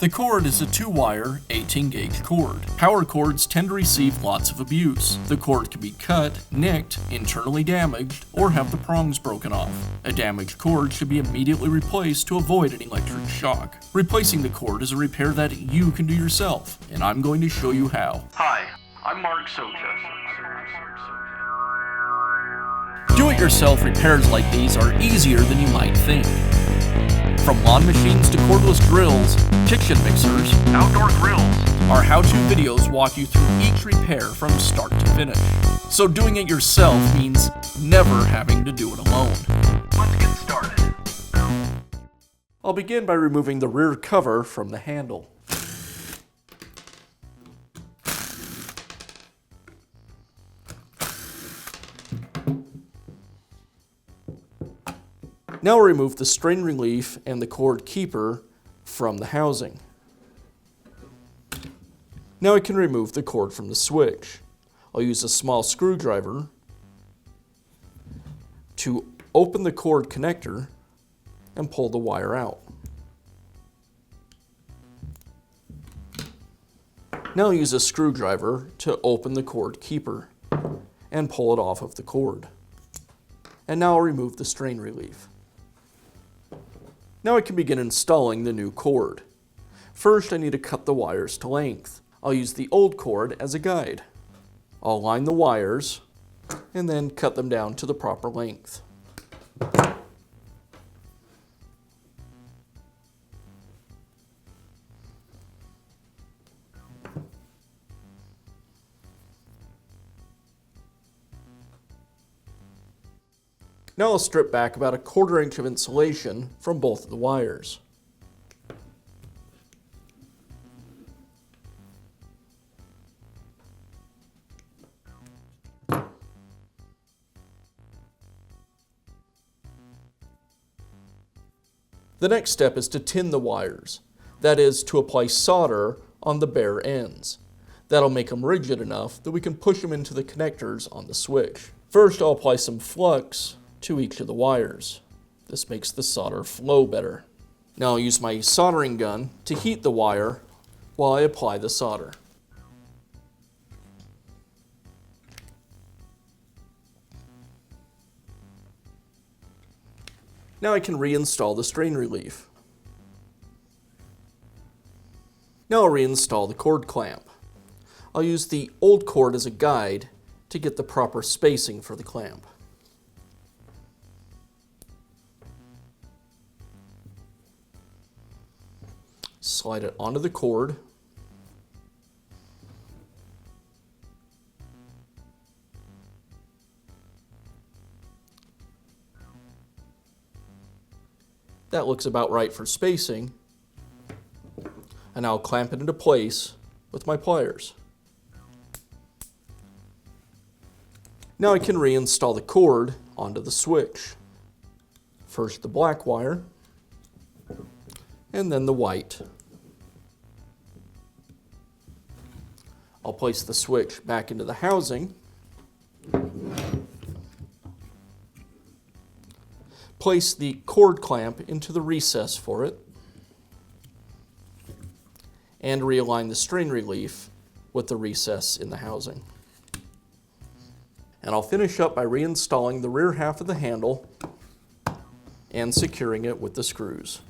The cord is a 2-wire, 18-gauge cord. Power cords tend to receive lots of abuse. The cord can be cut, nicked, internally damaged, or have the prongs broken off. A damaged cord should be immediately replaced to avoid an electric shock. Replacing the cord is a repair that you can do yourself, and I'm going to show you how. Hi, I'm Mark Socha. Do-it-yourself repairs like these are easier than you might think. From lawn machines to cordless drills, kitchen mixers, Outdoor grills. our how-to videos walk you through each repair from start to finish. So doing it yourself means never having to do it alone. Let's get started. I'll begin by removing the rear cover from the handle. Now I'll remove the strain relief and the cord keeper from the housing. Now I can remove the cord from the switch. I'll use a small screwdriver to open the cord connector and pull the wire out. Now I'll use a screwdriver to open the cord keeper and pull it off of the cord. And now I'll remove the strain relief. Now I can begin installing the new cord. First, I need to cut the wires to length. I'll use the old cord as a guide. I'll line the wires and then cut them down to the proper length. Now I'll strip back about 1/4 inch of insulation from both of the wires. The next step is to tin the wires. That is, to apply solder on the bare ends. That'll make them rigid enough that we can push them into the connectors on the switch. First, I'll apply some flux to each of the wires. This makes the solder flow better. Now I'll use my soldering gun to heat the wire while I apply the solder. Now I can reinstall the strain relief. Now I'll reinstall the cord clamp. I'll use the old cord as a guide to get the proper spacing for the clamp. Slide it onto the cord. That looks about right for spacing. And I'll clamp it into place with my pliers. Now I can reinstall the cord onto the switch. First the black wire, and then the white. I'll place the switch back into the housing. Place the cord clamp into the recess for it. And realign the strain relief with the recess in the housing. And I'll finish up by reinstalling the rear half of the handle and securing it with the screws.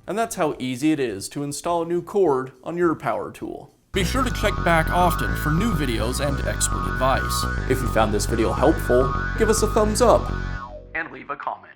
And that's how easy it is to install a new cord on your power tool. Be sure to check back often for new videos and expert advice. If you found this video helpful, give us a thumbs up And leave a comment.